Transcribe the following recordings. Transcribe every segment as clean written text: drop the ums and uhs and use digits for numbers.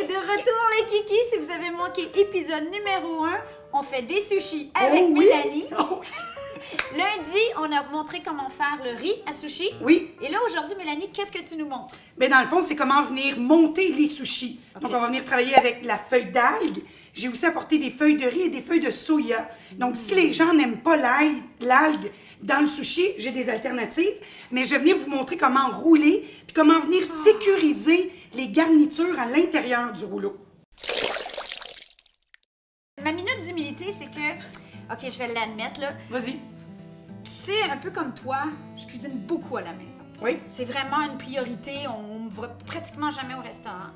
de retour les kikis, si vous avez manqué épisode numéro 1, on fait des sushis avec Mélanie. Oh oui! Lundi, on a montré comment faire le riz à sushi. Oui. Et là, aujourd'hui, Mélanie, qu'est-ce que tu nous montres? Bien, dans le fond, c'est comment venir monter les sushis. Okay. Donc, on va venir travailler avec la feuille d'algue. J'ai aussi apporté des feuilles de riz et des feuilles de soya. Donc, si les gens n'aiment pas l'algue dans le sushi, j'ai des alternatives. Mais je vais venir vous montrer comment rouler puis comment venir sécuriser les garnitures à l'intérieur du rouleau. Ma minute d'humilité, c'est que... OK, je vais l'admettre, là. Vas-y. Tu sais, un peu comme toi, je cuisine beaucoup à la maison. Oui. C'est vraiment une priorité. On ne va pratiquement jamais au restaurant.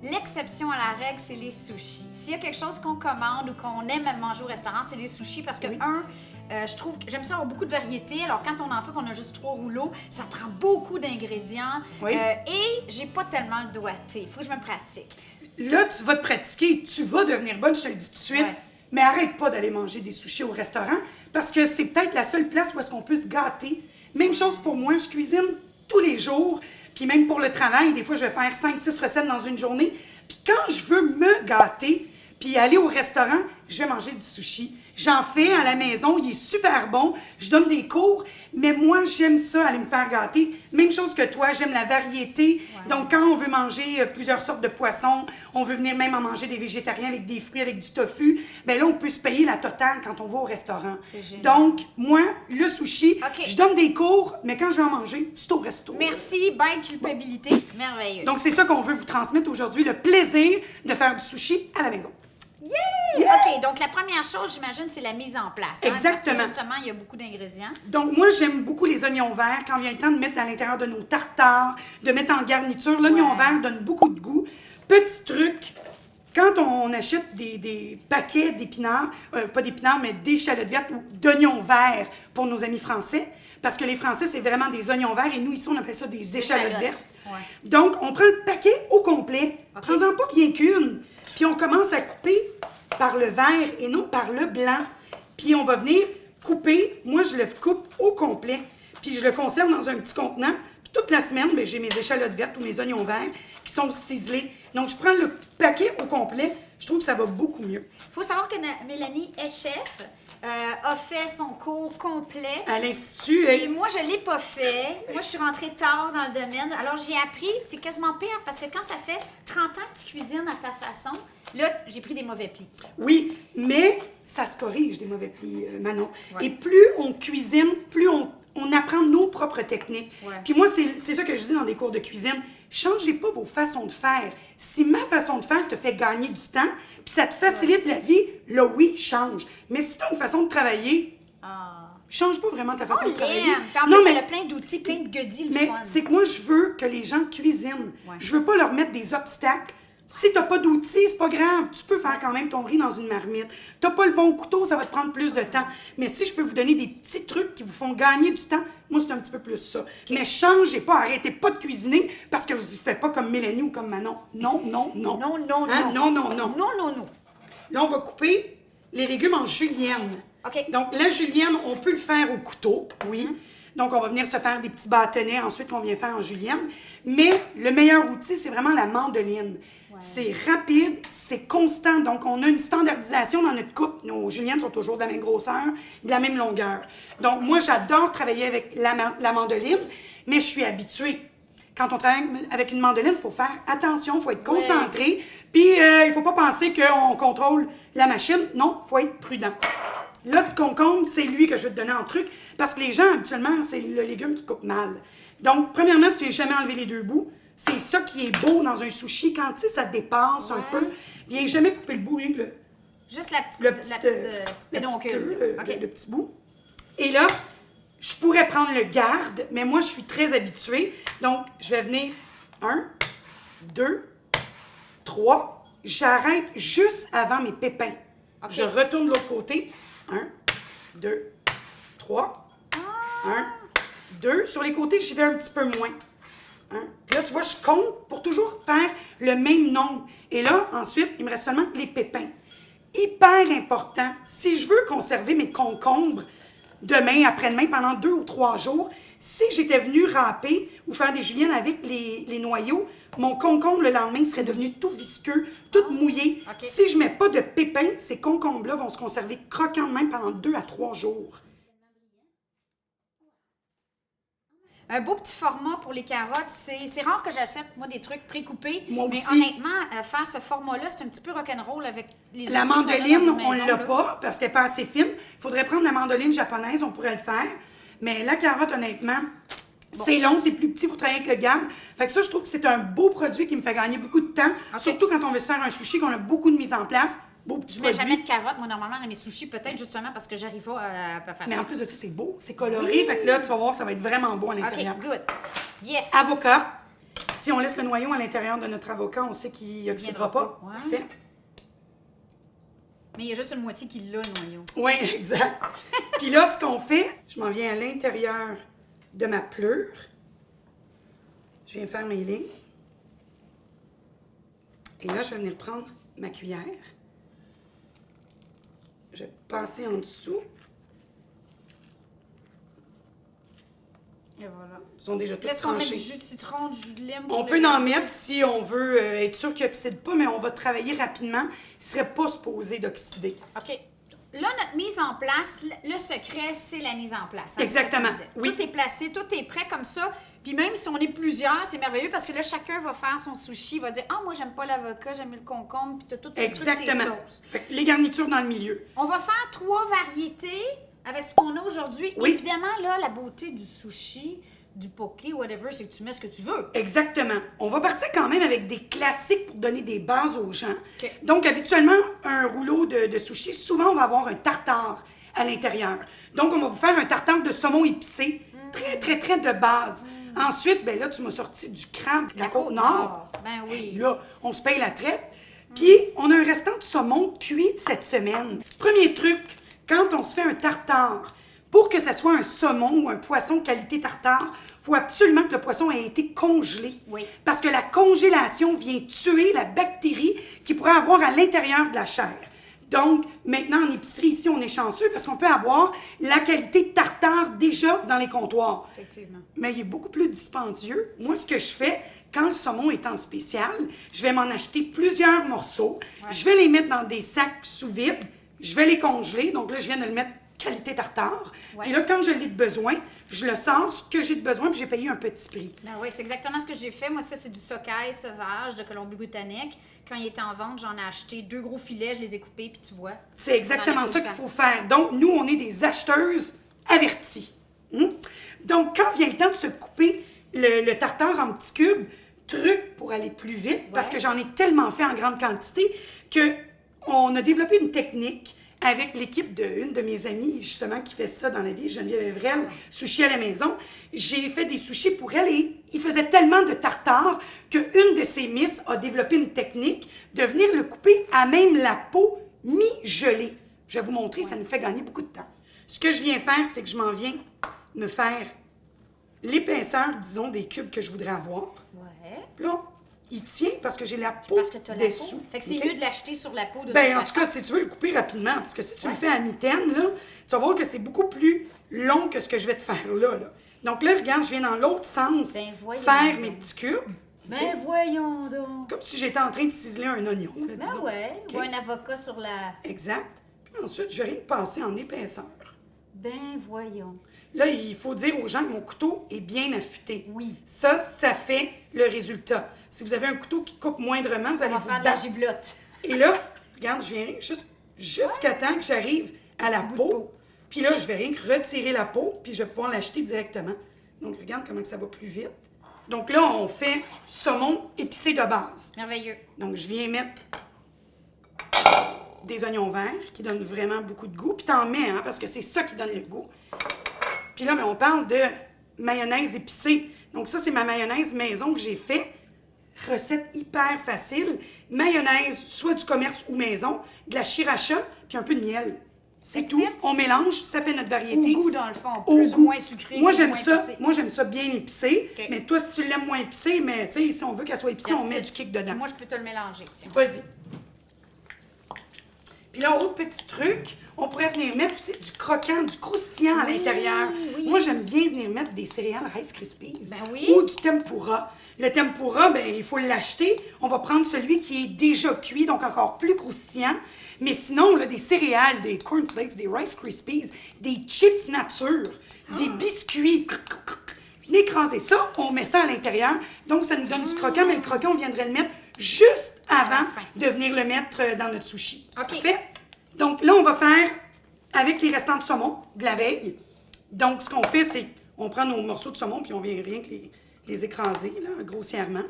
L'exception à la règle, c'est les sushis. S'il y a quelque chose qu'on commande ou qu'on aime manger au restaurant, c'est des sushis parce que, je trouve que j'aime ça avoir beaucoup de variétés. Alors, quand on en fait, qu'on a juste 3 rouleaux, ça prend beaucoup d'ingrédients. Oui. Et j'ai pas tellement le doigté. Il faut que je me pratique. Là, tu vas te pratiquer, tu vas devenir bonne, je te le dis tout de suite. Ouais. Mais arrête pas d'aller manger des sushis au restaurant parce que c'est peut-être la seule place où est-ce qu'on peut se gâter. Même chose pour moi, je cuisine tous les jours. Puis même pour le travail, des fois, je vais faire 5-6 recettes dans une journée. Puis quand je veux me gâter, puis aller au restaurant, je vais manger du sushi. J'en fais à la maison, il est super bon. Je donne des cours, mais moi, j'aime ça, aller me faire gâter. Même chose que toi, j'aime la variété. Ouais. Donc, quand on veut manger plusieurs sortes de poissons, on veut venir même en manger des végétariens avec des fruits, avec du tofu, bien là, on peut se payer la totale quand on va au restaurant. C'est génial. Donc, moi, le sushi, je donne des cours, mais quand je vais en manger, c'est au resto. Merci, bye culpabilité. Merveilleux. Donc, c'est ça qu'on veut vous transmettre aujourd'hui, le plaisir de faire du sushi à la maison. Yeah! OK, donc la première chose, j'imagine, c'est la mise en place. Exactement. Parce que justement, il y a beaucoup d'ingrédients. Donc, moi, j'aime beaucoup les oignons verts. Quand vient le temps de mettre à l'intérieur de nos tartares, de mettre en garniture, l'oignon vert donne beaucoup de goût. Petit truc, quand on achète des paquets d'épinards, pas d'épinards, mais d'échalotes vertes ou d'oignons verts pour nos amis français, parce que les Français, c'est vraiment des oignons verts et nous, ici, on appelle ça des échalotes vertes. Ouais. Donc, on prend le paquet au complet. Okay. Prends-en pas rien qu'une. Puis on commence à couper par le vert et non par le blanc. Puis on va venir couper. Moi, je le coupe au complet. Puis je le conserve dans un petit contenant. Puis toute la semaine, bien, j'ai mes échalotes vertes ou mes oignons verts qui sont ciselés. Donc, je prends le paquet au complet. Je trouve que ça va beaucoup mieux. Il faut savoir que Mélanie est chef. A fait son cours complet. À l'Institut. Et moi, je ne l'ai pas fait. Moi, je suis rentrée tard dans le domaine. Alors, j'ai appris, c'est quasiment pire parce que quand ça fait 30 ans que tu cuisines à ta façon, là, j'ai pris des mauvais plis. Oui, mais ça se corrige, des mauvais plis, Manon. Ouais. Et plus on cuisine, plus on apprend nos propres techniques. Ouais. Puis moi, c'est ça que je dis dans des cours de cuisine. Changez pas vos façons de faire. Si ma façon de faire te fait gagner du temps, puis ça te facilite la vie, là, oui, change. Mais si tu as une façon de travailler, change pas vraiment ta façon de travailler. En plus, elle a plein d'outils, plein de goodies, mais c'est que moi, je veux que les gens cuisinent. Ouais. Je veux pas leur mettre des obstacles. Si t'as pas d'outils, c'est pas grave. Tu peux faire quand même ton riz dans une marmite. T'as pas le bon couteau, ça va te prendre plus de temps. Mais si je peux vous donner des petits trucs qui vous font gagner du temps, moi, c'est un petit peu plus ça. Okay. Mais changez pas, arrêtez pas de cuisiner parce que vous ne faites pas comme Mélanie ou comme Manon. Non, non, non. Non, non, hein? non. Non, non, non. Non, non, non. Là, on va couper les légumes en julienne. OK. Donc, la julienne, on peut le faire au couteau, oui. Donc, on va venir se faire des petits bâtonnets ensuite qu'on vient faire en julienne. Mais le meilleur outil, c'est vraiment la mandoline. Ouais. C'est rapide, c'est constant. Donc, on a une standardisation dans notre coupe. Nos juliennes sont toujours de la même grosseur, de la même longueur. Donc, moi, j'adore travailler avec la mandoline, mais je suis habituée. Quand on travaille avec une mandoline, il faut faire attention, il faut être concentré. Puis, il ne faut pas penser qu'on contrôle la machine. Non, il faut être prudent. Là, le concombre, c'est lui que je vais te donner en truc, parce que les gens, habituellement, c'est le légume qui coupe mal. Donc, premièrement, tu ne viens jamais enlever les deux bouts. C'est ça qui est beau dans un sushi. Quand, tu sais, ça dépasse un peu, viens jamais couper le bout, rien que juste la petite pédoncule. Le petit bout. Et là, je pourrais prendre le garde, mais moi, je suis très habituée. Donc, je vais venir 1, 2, 3. J'arrête juste avant mes pépins. Okay. Je retourne de l'autre côté. 1, 2, 3. 1, 2. Sur les côtés, j'y vais un petit peu moins. Là, tu vois, je compte pour toujours faire le même nombre. Et là, ensuite, il me reste seulement les pépins. Hyper important. Si je veux conserver mes concombres demain, après-demain, pendant 2 ou 3 jours. Si j'étais venue râper ou faire des juliennes avec les noyaux, mon concombre le lendemain serait devenu tout visqueux, tout mouillé. Okay. Si je mets pas de pépins, ces concombres-là vont se conserver croquants de même pendant 2 à 3 jours. Un beau petit format pour les carottes. C'est rare que j'achète, moi, des trucs pré-coupés. Moi mais aussi. honnêtement, faire ce format-là, c'est un petit peu rock'n'roll avec les La outils qu'on a mandoline, dans une on maison, l'a là. pas parce qu'elle n'est pas assez fine. Il faudrait prendre la mandoline japonaise, on pourrait le faire. Mais la carotte, honnêtement, c'est long, c'est plus petit, il faut travailler avec le garde. Fait que ça, je trouve que c'est un beau produit qui me fait gagner beaucoup de temps. Ok. Surtout quand on veut se faire un sushi, qu'on a beaucoup de mise en place. Beau petit Je mets produit. jamais de carottes, moi, normalement, dans mes sushis, peut-être justement parce que j'arrive pas à faire Mais ça. en plus de ça, c'est beau, c'est coloré. Fait que là, tu vas voir, ça va être vraiment beau à l'intérieur. OK, good. Yes. Avocat. Si on laisse le noyau à l'intérieur de notre avocat, on sait qu'il n'oxydera pas. Ouais. Parfait. Mais il y a juste une moitié qui l'a, le noyau. Oui, exact. Puis là, ce qu'on fait, je m'en viens à l'intérieur de ma pleure. Je viens faire mes lignes. Et là, je vais venir prendre ma cuillère. Je vais passer en dessous. Et voilà. Ils sont déjà tous Est-ce qu'on met du tranchés. jus de citron, du jus de lime? On peut en mettre si on veut être sûr qu'il n'oxyde pas, mais on va travailler rapidement. Il ne serait pas supposé d'oxyder. OK. Là, notre mise en place, le secret, c'est la mise en place. Hein, Exactement, c'est ça qu'on oui. disait. Tout est placé, tout est prêt comme ça. Puis même si on est plusieurs, c'est merveilleux parce que là, chacun va faire son sushi, va dire « Ah, moi, j'aime pas l'avocat, j'aime le concombre, puis t'as toutes tes Exactement. sauces. Fait que les garnitures dans le milieu. » On va faire 3 variétés avec ce qu'on a aujourd'hui. Oui. Évidemment, là, la beauté du sushi, du poké, whatever, c'est que tu mets ce que tu veux. Exactement. On va partir quand même avec des classiques pour donner des bases aux gens. OK. Donc, habituellement, un rouleau de sushi, souvent, on va avoir un tartare à l'intérieur. Donc, on va vous faire un tartare de saumon épicé, très, très, très de base. Ensuite, ben là, tu m'as sorti du crabe de la Côte-Nord. Ben oui. Là, on se paye la traite. Puis, on a un restant de saumon cuit de cette semaine. Premier truc, quand on se fait un tartare, pour que ça soit un saumon ou un poisson qualité tartare, il faut absolument que le poisson ait été congelé. Oui. Parce que la congélation vient tuer la bactérie qu'il pourrait avoir à l'intérieur de la chair. Donc, maintenant, en épicerie, ici, on est chanceux parce qu'on peut avoir la qualité tartare déjà dans les comptoirs. Effectivement. Mais il est beaucoup plus dispendieux. Moi, ce que je fais, quand le saumon est en spécial, je vais m'en acheter plusieurs morceaux. Ouais. Je vais les mettre dans des sacs sous vide. Je vais les congeler. Donc là, je viens de le mettre qualité tartare. Ouais. Puis là, quand je l'ai de besoin, je le sors, ce que j'ai de besoin, puis j'ai payé un petit prix. Ben oui, c'est exactement ce que j'ai fait. Moi, ça, c'est du sockeye sauvage de Colombie-Britannique. Quand il était en vente, j'en ai acheté 2 gros filets, je les ai coupés, puis tu vois. C'est exactement On en a ça tout le qu'il temps. faut faire. Donc, nous, on est des acheteuses averties. Donc, quand vient le temps de se couper le tartare en petits cubes, truc pour aller plus vite, parce que j'en ai tellement fait en grande quantité, qu'on a développé une technique avec l'équipe d'une de mes amies, justement, qui fait ça dans la vie, Geneviève Evrel, sushi à la maison. J'ai fait des sushis pour elle et il faisait tellement de tartare qu'une de ses miss a développé une technique de venir le couper à même la peau mi-gelée. Je vais vous montrer, ça nous fait gagner beaucoup de temps. Ce que je viens faire, c'est que je m'en viens me faire l'épaisseur, disons, des cubes que je voudrais avoir. Ouais. Puis là, il tient parce que j'ai la peau Parce que tu as la dessous. peau. Fait que c'est OK? mieux de l'acheter sur la peau de Ben, toute en tout façon. cas, si tu veux le couper rapidement, parce que si tu le fais à mitaine, là, tu vas voir que c'est beaucoup plus long que ce que je vais te faire là. Donc là, regarde, je viens dans l'autre sens Ben, voyons faire donc. mes petits cubes. Ben voyons donc. Comme si j'étais en train de ciseler un oignon. Là, Ben disons. ouais. OK? Ou un avocat sur la... Exact. Puis ensuite, je vais rien passer en épaisseur. Ben voyons. Là, il faut dire aux gens que mon couteau est bien affûté. Oui. Ça fait le résultat. Si vous avez un couteau qui coupe moindrement, vous Ça allez va vous faire de la battre. giblotte. Et là, regarde, je viens jusqu'à temps que j'arrive à la bout de peau. peau. Puis là, je vais rien que retirer la peau, puis je vais pouvoir l'acheter directement. Donc, regarde comment que ça va plus vite. Donc là, on fait saumon épicé de base. Merveilleux. Donc, je viens mettre des oignons verts qui donnent vraiment beaucoup de goût. Puis t'en mets, hein, parce que c'est ça qui donne le goût. Puis là, mais on parle de mayonnaise épicée. Donc ça, c'est ma mayonnaise maison que j'ai fait. Recette hyper facile. Mayonnaise, soit du commerce ou maison, de la sriracha, puis un peu de miel. C'est That's tout. it? On mélange, ça fait notre variété. Au goût, dans le fond. Au Plus ou goût. moins sucré. Moi, plus ou j'aime moins ça. épicé. Moi, j'aime ça bien épicé. OK. Mais toi, si tu l'aimes moins épicé, mais tu sais, si on veut qu'elle soit épicée, on That's met it. du kick dedans. Puis moi, je peux te le mélanger. Tiens. Vas-y. Puis là, autre petit truc, on pourrait venir mettre aussi du croquant, du croustillant à l'intérieur. oui. Moi, j'aime bien venir mettre des céréales Rice Krispies. Ben oui. Ou du tempura. Le tempura, ben, il faut l'acheter. On va prendre celui qui est déjà cuit, donc encore plus croustillant. Mais sinon, on a des céréales, des cornflakes, des Rice Krispies, des chips nature, des biscuits. Écraser ça, on met ça à l'intérieur. Donc, ça nous donne du croquant, mais le croquant, on viendrait le mettre juste avant de venir le mettre dans notre sushi. OK. Parfait? Donc, là, on va faire avec les restants de saumon de la veille. Donc, ce qu'on fait, c'est on prend nos morceaux de saumon puis on vient rien que les écraser, là, grossièrement.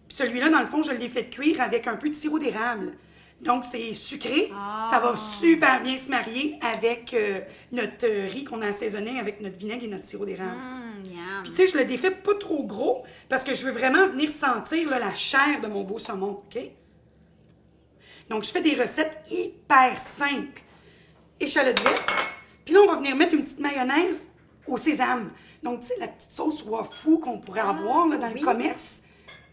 Puis celui-là, dans le fond, je l'ai fait cuire avec un peu de sirop d'érable. Donc, c'est sucré. Ça va super bien se marier avec notre riz qu'on a assaisonné avec notre vinaigre et notre sirop d'érable. Puis, tu sais, je le défais pas trop gros parce que je veux vraiment venir sentir là, la chair de mon beau saumon, OK? Donc, je fais des recettes hyper simples. Échalote verte. Puis là, on va venir mettre une petite mayonnaise au sésame. Donc, tu sais, la petite sauce wafu qu'on pourrait avoir là, dans le commerce.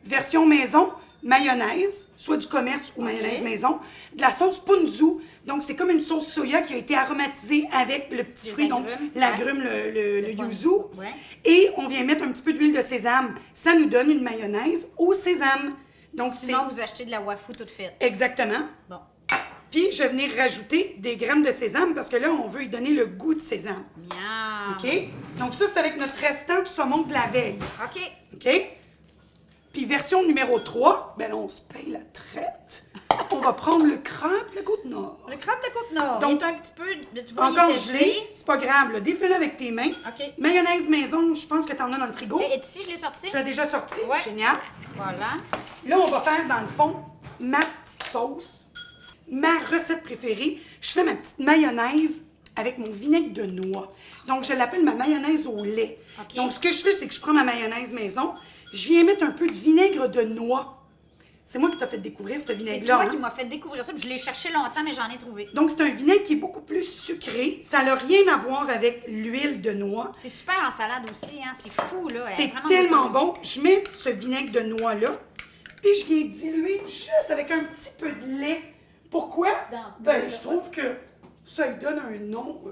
Version maison, mayonnaise, soit du commerce ou mayonnaise maison. De la sauce ponzu. Donc, c'est comme une sauce soya qui a été aromatisée avec le petit fruit, donc l'agrume, le yuzu. Ouais. Et on vient mettre un petit peu d'huile de sésame. Ça nous donne une mayonnaise au sésame. Donc, sinon, vous achetez de la wafu toute faite. Exactement. Bon. Puis, je vais venir rajouter des graines de sésame parce que là, on veut y donner le goût de sésame. Miam. OK? Donc, ça, c'est avec notre restant de saumon de la veille. OK. OK? Puis, version numéro 3, ben là, on se paye la traite. On va prendre le crabe de la Côte-Nord. Le crabe de Côte-Nord. Donc, il est un petit peu... Tu vois, Encore il est gelé, c'est pas grave. là. Défais-le avec tes mains. OK. Mayonnaise maison, je pense que tu en as dans le frigo. Et ici, je l'ai sorti? Tu l'as déjà sorti? Ouais. Génial. Voilà. Là, on va faire, dans le fond, ma petite sauce, ma recette préférée. Je fais ma petite mayonnaise avec mon vinaigre de noix. Donc, je l'appelle ma mayonnaise au lait. OK. Donc, ce que je fais, c'est que je prends ma mayonnaise maison, je viens mettre un peu de vinaigre de noix. C'est moi qui t'ai fait découvrir ce C'est vinaigre-là. toi hein? qui m'as fait découvrir ça, puis je l'ai cherché longtemps, mais j'en ai trouvé. Donc, c'est un vinaigre qui est beaucoup plus sucré. Ça n'a rien à voir avec l'huile de noix. C'est super en salade aussi, hein? C'est fou, là. C'est tellement bon. Je mets ce vinaigre de noix-là, puis je viens diluer juste avec un petit peu de lait. Pourquoi? Ben, je trouve que ça lui donne un nom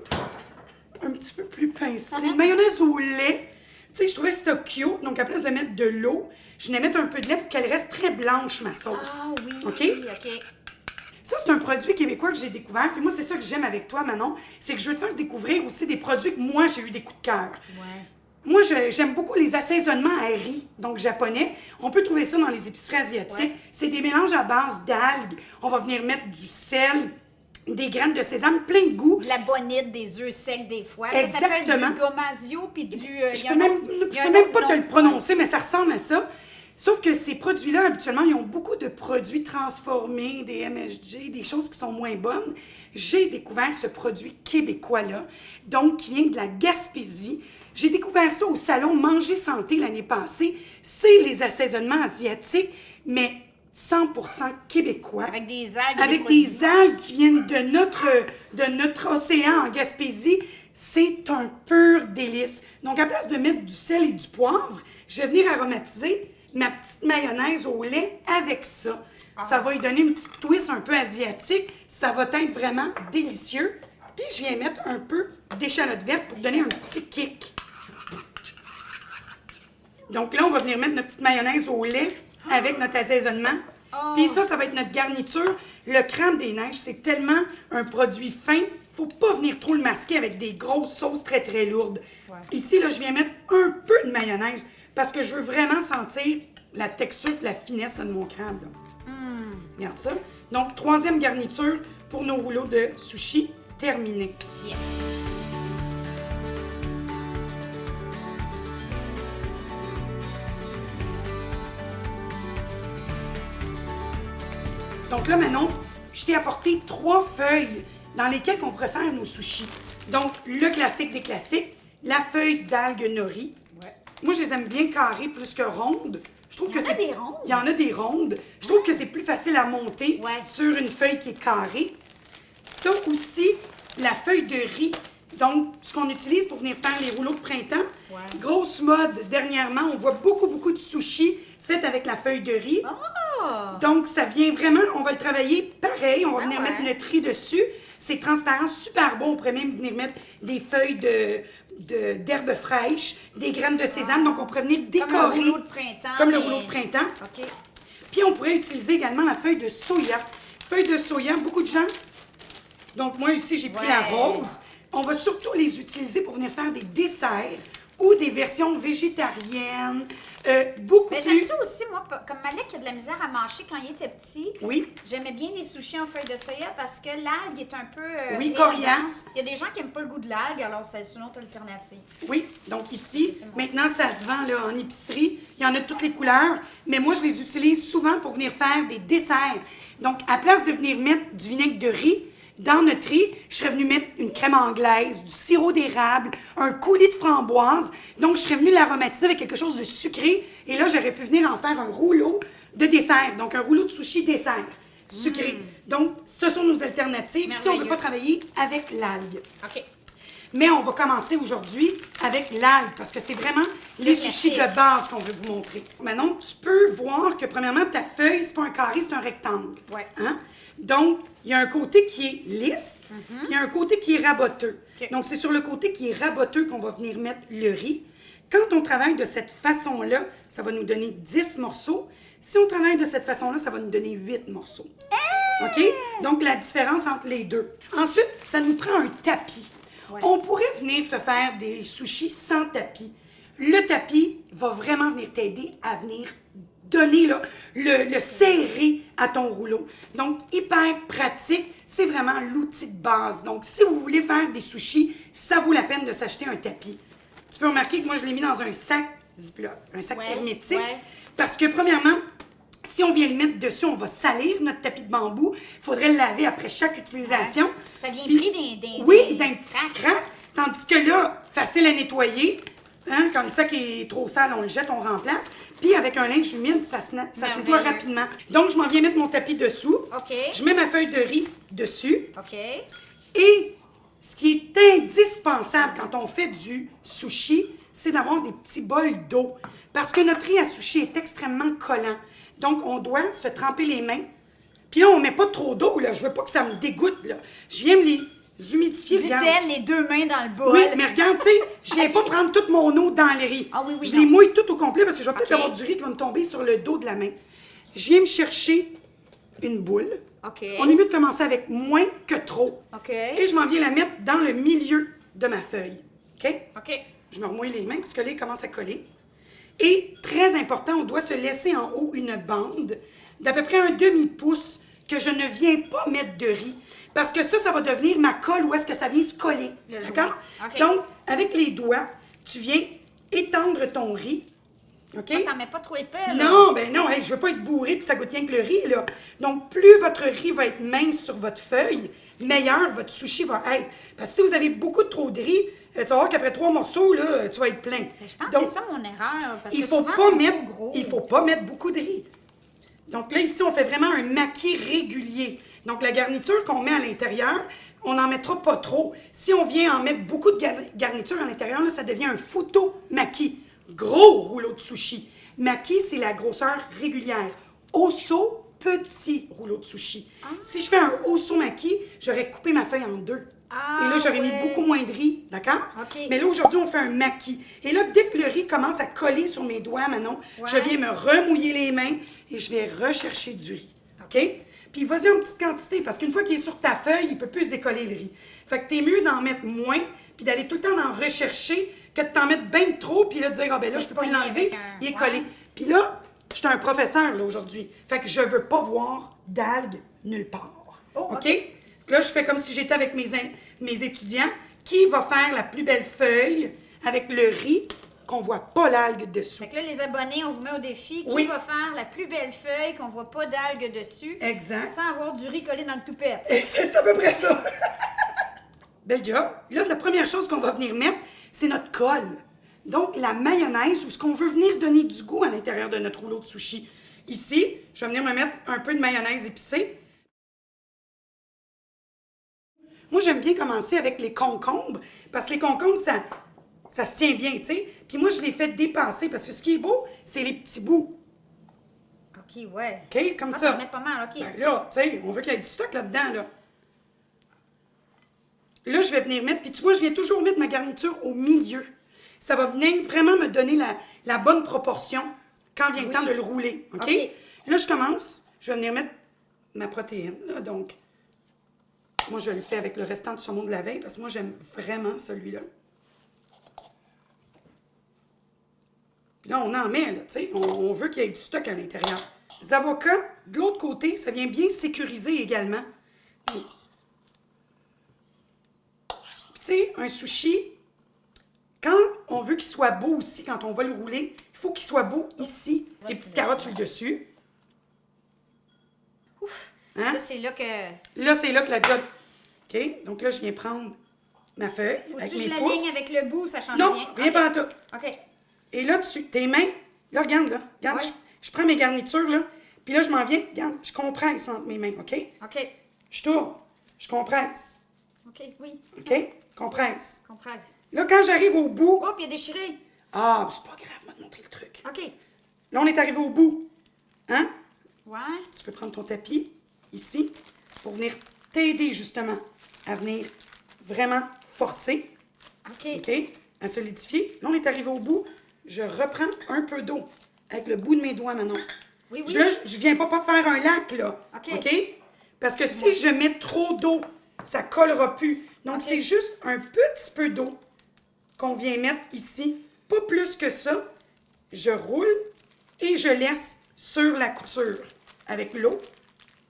un petit peu plus pincé. Mayonnaise au lait. Tu sais, je trouvais que c'était cute. Donc, à place de mettre de l'eau, je venais mettre un peu de lait pour qu'elle reste très blanche, ma sauce. Ah oui. OK? OK. Ça, c'est un produit québécois que j'ai découvert. Puis moi, c'est ça que j'aime avec toi, Manon. C'est que je veux te faire découvrir aussi des produits que moi, j'ai eu des coups de cœur. Ouais. Moi, j'aime beaucoup les assaisonnements à riz, donc japonais. On peut trouver ça dans les épiceries asiatiques. Ouais. C'est des mélanges à base d'algues. On va venir mettre du sel, des graines de sésame, plein de goût. De la bonite, des œufs secs des fois. Exactement. Ça s'appelle du gomasio, puis du... Je peux même pas te le prononcer, mais ça ressemble à ça. Sauf que ces produits-là, habituellement, ils ont beaucoup de produits transformés, des MSG, des choses qui sont moins bonnes. J'ai découvert ce produit québécois-là, donc qui vient de la Gaspésie. J'ai découvert ça au salon Manger Santé l'année passée. C'est les assaisonnements asiatiques, mais 100% québécois. Avec des algues. Avec des algues qui viennent de notre océan en Gaspésie. C'est un pur délice. Donc, à place de mettre du sel et du poivre, je vais venir aromatiser ma petite mayonnaise au lait avec ça. Ça va lui donner une petite twist un peu asiatique. Ça va être vraiment délicieux. Puis, je viens mettre un peu d'échalote verte pour donner un petit kick. Donc là, on va venir mettre notre petite mayonnaise au lait avec notre assaisonnement. Puis ça va être notre garniture. Le crabe des neiges, c'est tellement un produit fin. Faut pas venir trop le masquer avec des grosses sauces très, très lourdes. Ouais. Ici, là, je viens mettre un peu de mayonnaise parce que je veux vraiment sentir la texture et la finesse là, de mon crabe. Là. Regarde ça. Donc, troisième garniture pour nos rouleaux de sushi terminés. Yes. Donc là, Manon, je t'ai apporté 3 feuilles dans lesquelles on pourrait faire nos sushis. Donc, le classique des classiques, la feuille d'algues nori. Ouais. Moi, je les aime bien carrées plus que rondes. Je trouve Il y en a des rondes? Il y en a des rondes. Je trouve que c'est plus facile à monter Ouais. sur une feuille qui est carrée. Tu as aussi la feuille de riz. Donc, ce qu'on utilise pour venir faire les rouleaux de printemps. Ouais. Grosse mode dernièrement. On voit beaucoup de sushis faits avec la feuille de riz. Donc, ça vient vraiment, on va le travailler pareil. On va venir mettre notre riz dessus. C'est transparent, super bon. On pourrait même venir mettre des feuilles d'herbes fraîches, des graines de sésame. Donc, on pourrait venir décorer. Comme le rouleau de printemps. Comme le rouleau de printemps. OK. Puis, on pourrait utiliser également la feuille de soya. Feuille de soya, beaucoup de gens. Donc, moi, ici, j'ai pris la rose. On va surtout les utiliser pour venir faire des desserts ou des versions végétariennes, beaucoup plus... J'aime ça aussi, moi, comme Malek qui a de la misère à mâcher quand il était petit. Oui. J'aimais bien les sushis en feuilles de soya parce que l'algue est un peu... oui, coriace. Il y a des gens qui n'aiment pas le goût de l'algue, alors c'est une autre alternative. Oui, donc ici, maintenant, ça se vend là, en épicerie. Il y en a de toutes les couleurs, mais moi, je les utilise souvent pour venir faire des desserts. Donc, à place de venir mettre du vinaigre de riz, dans notre riz, je serais venue mettre une crème anglaise, du sirop d'érable, un coulis de framboise. Donc, je serais venue l'aromatiser avec quelque chose de sucré. Et là, j'aurais pu venir en faire un rouleau de dessert. Donc, un rouleau de sushi dessert sucré. Donc, ce sont nos alternatives si on ne veut pas travailler avec l'algue. OK. Mais on va commencer aujourd'hui avec l'algue parce que c'est vraiment les sushis de base qu'on veut vous montrer. Maintenant, tu peux voir que, premièrement, ta feuille, c'est pas un carré, c'est un rectangle. Ouais. Hein? Donc, il y a un côté qui est lisse, il y a un côté qui est raboteux. Okay. Donc, c'est sur le côté qui est raboteux qu'on va venir mettre le riz. Quand on travaille de cette façon-là, ça va nous donner 10 morceaux. Si on travaille de cette façon-là, ça va nous donner 8 morceaux. OK? Donc, la différence entre les deux. Ensuite, ça nous prend un tapis. Ouais. On pourrait venir se faire des sushis sans tapis. Le tapis va vraiment venir t'aider à venir donner là, le serrer à ton rouleau. Donc, hyper pratique. C'est vraiment l'outil de base. Donc, si vous voulez faire des sushis, ça vaut la peine de s'acheter un tapis. Tu peux remarquer que moi, je l'ai mis dans un sac Ziploc, un sac hermétique. Ouais. Parce que, premièrement, si on vient le mettre dessus, on va salir notre tapis de bambou. Il faudrait le laver après chaque utilisation. Ouais. Ça vient pris d'un petit crack. Tandis que là, facile à nettoyer. Hein? Quand le sac est trop sale, on le jette, on remplace. Puis avec un linge humide, ça se nettoie rapidement. Donc, je m'en viens mettre mon tapis dessous. OK. Je mets ma feuille de riz dessus. OK. Et ce qui est indispensable quand on fait du sushi, c'est d'avoir des petits bols d'eau. Parce que notre riz à sushi est extrêmement collant. Donc, on doit se tremper les mains. Puis là, on ne met pas trop d'eau, là. Je veux pas que ça me dégoûte, là. Je viens me les humidifier. Dit-elle, les deux mains dans le bol. Oui, mais regarde, tu sais, je viens pas prendre toute mon eau dans le riz. Ah oui, oui, je les mouille tout au complet parce que je vais peut-être avoir du riz qui va me tomber sur le dos de la main. Je viens me chercher une boule. OK. On est mieux de commencer avec moins que trop. OK. Et je m'en viens la mettre dans le milieu de ma feuille. OK? OK. Je me remouille les mains parce que là, il commence à coller. Et, très important, on doit se laisser en haut une bande d'à peu près un demi-pouce que je ne viens pas mettre de riz. Parce que ça va devenir ma colle où est-ce que ça vient se coller. D'accord? Okay. Donc, avec les doigts, tu viens étendre ton riz. OK? T'en mets pas trop épais, là. Non, ben non, hey, je veux pas être bourré puis ça goûte rien que le riz, là. Donc, plus votre riz va être mince sur votre feuille, meilleur votre sushi va être. Parce que si vous avez beaucoup trop de riz, tu vas voir qu'après 3 morceaux, là, tu vas être plein. Mais je pense que c'est ça mon erreur. Parce que souvent, il faut pas mettre beaucoup de riz. Donc là, ici, on fait vraiment un maquis régulier. Donc, la garniture qu'on met à l'intérieur, on n'en mettra pas trop. Si on vient en mettre beaucoup de garniture à l'intérieur, là, ça devient un futo maki. Gros rouleau de sushi. Maki, c'est la grosseur régulière. Osso, petit rouleau de sushi. Ah. Si je fais un osso maki, j'aurais coupé ma feuille en 2. Et là, j'aurais mis beaucoup moins de riz, d'accord? Okay. Mais là, aujourd'hui, on fait un maki. Et là, dès que le riz commence à coller sur mes doigts, Manon, je viens me remouiller les mains et je vais rechercher du riz, OK? Puis vas-y en petite quantité, parce qu'une fois qu'il est sur ta feuille, il peut plus se décoller le riz. Fait que t'es mieux d'en mettre moins, puis d'aller tout le temps en rechercher, que de t'en mettre bien trop, puis là, de dire, ah ben là, je peux pas l'enlever, il est collé. Puis là, je suis un professeur, là, aujourd'hui. Fait que je veux pas voir d'algues nulle part, OK? Là, je fais comme si j'étais avec mes étudiants. Qui va faire la plus belle feuille avec le riz qu'on voit pas l'algue dessous? Fait que là, les abonnés, on vous met au défi. Qui va faire la plus belle feuille qu'on voit pas d'algue dessus? Exact. Sans avoir du riz collé dans le toupette. C'est à peu près ça. Bel job. Là, la première chose qu'on va venir mettre, c'est notre colle. Donc, la mayonnaise ou ce qu'on veut venir donner du goût à l'intérieur de notre rouleau de sushi. Ici, je vais venir me mettre un peu de mayonnaise épicée. Moi, j'aime bien commencer avec les concombres, parce que les concombres, ça se tient bien, tu sais. Puis moi, je les fais dépasser, parce que ce qui est beau, c'est les petits bouts. OK. OK, ouais. OK? Comme Ah, ça. t'en mets pas mal, OK. Ben là, tu sais, on veut qu'il y ait du stock là-dedans, là. Là, je vais venir mettre, puis tu vois, je viens toujours mettre ma garniture au milieu. Ça va venir vraiment me donner la bonne proportion quand vient le temps de le rouler, OK? OK. Là, je commence, je vais venir mettre ma protéine, là, donc, moi, je le fais avec le restant du saumon de la veille, parce que moi, j'aime vraiment celui-là. Puis là, on en met, là, tu sais, on veut qu'il y ait du stock à l'intérieur. Les avocats, de l'autre côté, ça vient bien sécuriser également. Puis, tu sais, un sushi, quand on veut qu'il soit beau aussi, quand on va le rouler, il faut qu'il soit beau ici. Des petites carottes sur le dessus. Ouf. Hein? Là, c'est là que... Là, c'est là que la job... OK? Donc là, je viens prendre ma feuille avec Faut-tu que mes je la pouces. ligne avec le bout, ça change Non, rien? rien OK. pas en tout. OK. Et là, tes mains, là, regarde, là. Regarde, Ouais. je prends mes garnitures, là. Puis là, je m'en viens, regarde, je compresse entre mes mains, OK? OK. Je tourne, je compresse, OK, oui. OK? Compresse. Compresse. Là, quand j'arrive au bout... Hop, il a déchiré. Ah, c'est pas grave, je vais te montrer le truc. OK. Là, on est arrivé au bout. Hein? Ouais. Tu peux prendre ton tapis, ici, pour venir t'aider, justement, à venir vraiment forcer, OK. OK? À solidifier. Là, on est arrivé au bout. Je reprends un peu d'eau avec le bout de mes doigts, maintenant. Oui, oui. Là, je viens pas faire un lac, là. OK. Parce que si je mets trop d'eau, ça collera plus. Donc, OK. c'est juste un petit peu d'eau qu'on vient mettre ici. Pas plus que ça. Je roule et je laisse sur la couture avec l'eau.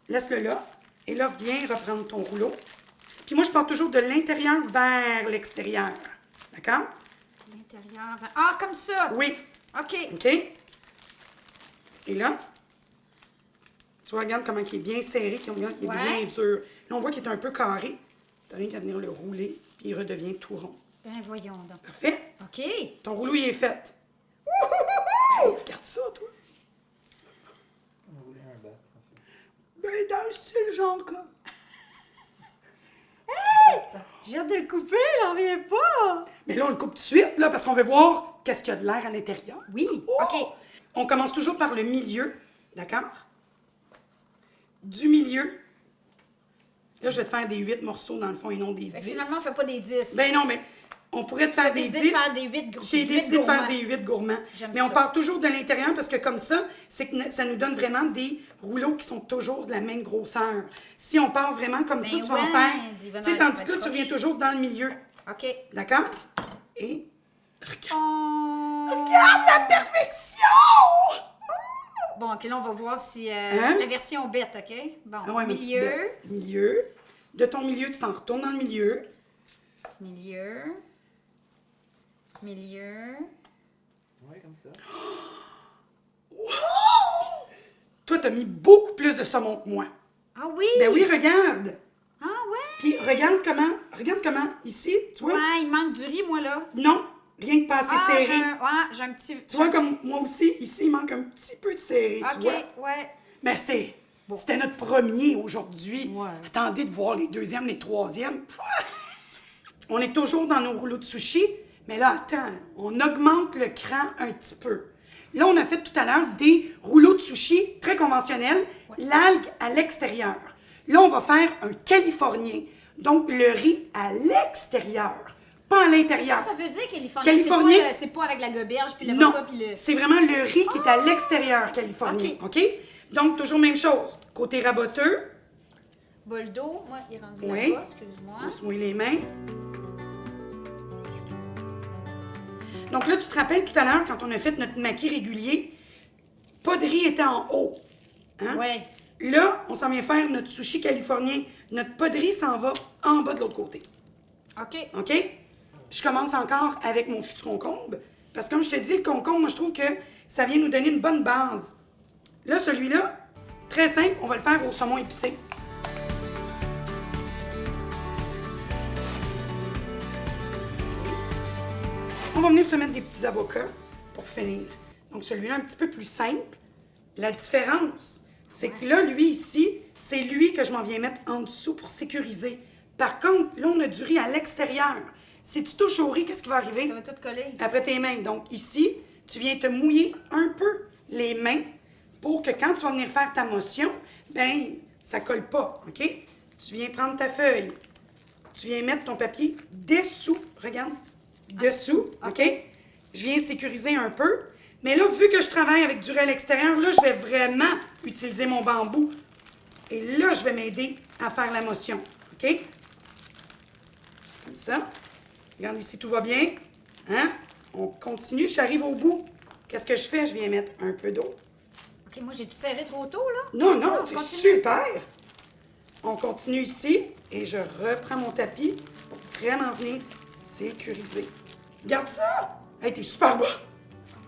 Laisse-le là. Et là, viens reprendre ton rouleau. Puis moi, je pars toujours de l'intérieur vers l'extérieur. D'accord? L'intérieur. Ah, comme ça. Oui. OK. OK? Et là, tu vois, regarde comment il est bien serré, regarde qu'il est Ouais. bien dur. Là, on voit qu'il est un peu carré. Tu n'as rien qu'à venir le rouler, puis il redevient tout rond. Ben, voyons donc. Parfait? OK. Ton rouleau, il est fait. Hey, regarde ça, toi. On voulait un bat, en fait. Ben, dans le style genre comme... J'ai hâte de le couper, j'en reviens pas. Mais là, on le coupe tout de suite, là, parce qu'on veut voir qu'est-ce qu'il y a de l'air à l'intérieur. Oui. Oh! OK. On commence toujours par le milieu, d'accord? Du milieu. Là, je vais te faire des 8 morceaux, dans le fond, et non des 10. Fait que finalement, on fait pas des 10. Ben non, mais on pourrait te faire T'as des décidé 10. de faire des 8 gros- J'ai 8 décidé de faire gourmands. des 8 gourmands. J'aime Mais on ça. part toujours de l'intérieur parce que comme ça, c'est que ça nous donne vraiment des rouleaux qui sont toujours de la même grosseur. Si on part vraiment comme ça, Ben tu vas en ouais, faire. il va Tu sais, dans- tandis il que va là, tu être reviens proche. toujours dans le milieu. OK. D'accord? Et regarde. Oh. Regarde la perfection! Bon, OK, là, on va voir si... Hein? La version bête, OK? Bon, Ah ouais, mon petit milieu. bec. Milieu. De ton milieu, tu t'en retournes dans le milieu. Milieu. Milieu. Ouais, comme ça. Toi, t'as mis beaucoup plus de saumon que moi. Ah oui! Ben oui, regarde. Ah ouais? Puis regarde comment, ici, tu vois? Ouais, il manque du riz, moi, là. Non, rien que pas assez Ah, serré. j'ai un petit... Tu vois, comme moi aussi, ici, il manque un petit peu de serré, tu OK, vois? ouais. Mais c'était notre premier aujourd'hui. Ouais. Attendez de voir les deuxièmes, les troisièmes. On est toujours dans nos rouleaux de sushi, mais là, attends, là, on augmente le cran un petit peu. Là, on a fait tout à l'heure des rouleaux de sushi très conventionnels, l'algue à l'extérieur. Là, on va faire un californien, donc le riz à l'extérieur, pas à C'est l'intérieur. ça, ça veut dire californien. Californien? C'est pas avec la goberge puis le Non, vodka puis le... c'est vraiment le riz qui est à l'extérieur californien, OK? Donc, toujours même chose. Côté raboteux, Bol d'eau. Moi, il est rendu Oui. là-bas, excuse-moi. on se mouille les mains. Donc là, tu te rappelles tout à l'heure, quand on a fait notre maquis régulier, pas de riz était en haut. Hein? Ouais. Là, on s'en vient faire notre sushi californien. Notre pas de riz s'en va en bas de l'autre côté. OK. OK? Je commence encore avec mon futur concombre. Parce que comme je te dis, le concombre, moi, je trouve que ça vient nous donner une bonne base. Là, celui-là, très simple, on va le faire au saumon épicé. On va venir se mettre des petits avocats pour finir. Donc, celui-là, un petit peu plus simple. La différence, c'est que là, lui, ici, c'est lui que je m'en viens mettre en dessous pour sécuriser. Par contre, là, on a du riz à l'extérieur. Si tu touches au riz, qu'est-ce qui va arriver? Ça va tout coller. Après tes mains. Donc, ici, tu viens te mouiller un peu les mains pour que quand tu vas venir faire ta motion, ben ça colle pas, OK? Tu viens prendre ta feuille. Tu viens mettre ton papier dessous. Regarde. Dessous, OK? Je viens sécuriser un peu. Mais là, vu que je travaille avec du réel extérieur, là, je vais vraiment utiliser mon bambou. Et là, je vais m'aider à faire la motion, OK? Comme ça. Regarde ici, tout va bien. Hein? On continue, j'arrive au bout. Qu'est-ce que je fais? Je viens mettre un peu d'eau. OK, moi, j'ai tout serré trop tôt, là? Non, non, c'est continue. super! On continue ici et je reprends mon tapis pour vraiment venir sécuriser. Regarde ça! Hey, t'es super beau!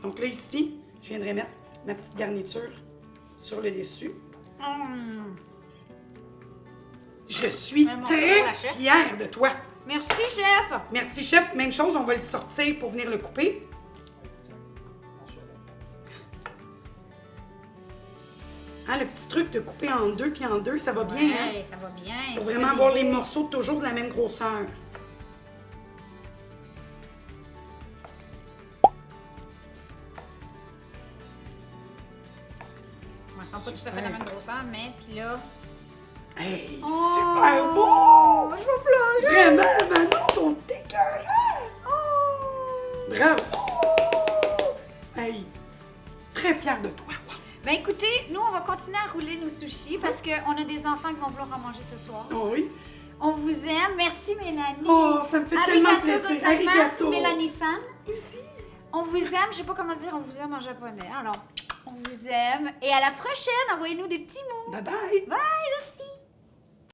Donc là, ici, je viendrai mettre ma petite garniture sur le dessus. Je suis Un morceau très pour la chef. fière de toi. Merci, chef! Merci, chef. Même chose, on va le sortir pour venir le couper. Hein, le petit truc de couper en deux puis en deux, ça va bien, hein? Ouais, ça va bien. Pour Ça vraiment fait avoir des- les morceaux toujours de la même grosseur. Ouais, ils sont pas tout à fait la même grosseur, mais puis là... Hey, Oh! super beau! Je vais pleurer! Vraiment, Manon, ils sont écœurants! Oh! Bravo! Hey, très fière de toi. Wow. Ben écoutez, nous, on va continuer à rouler nos sushis parce qu'on a des enfants qui vont vouloir en manger ce soir. Oh oui? On vous aime. Merci, Mélanie. Oh, ça me fait tellement Arigato plaisir. gozaimasu, Arigato. Mélanie-san. Ici. On vous aime. Je sais pas comment dire on vous aime en japonais. Alors, on vous aime. Et à la prochaine. Envoyez-nous des petits mots. Bye bye. Bye, merci.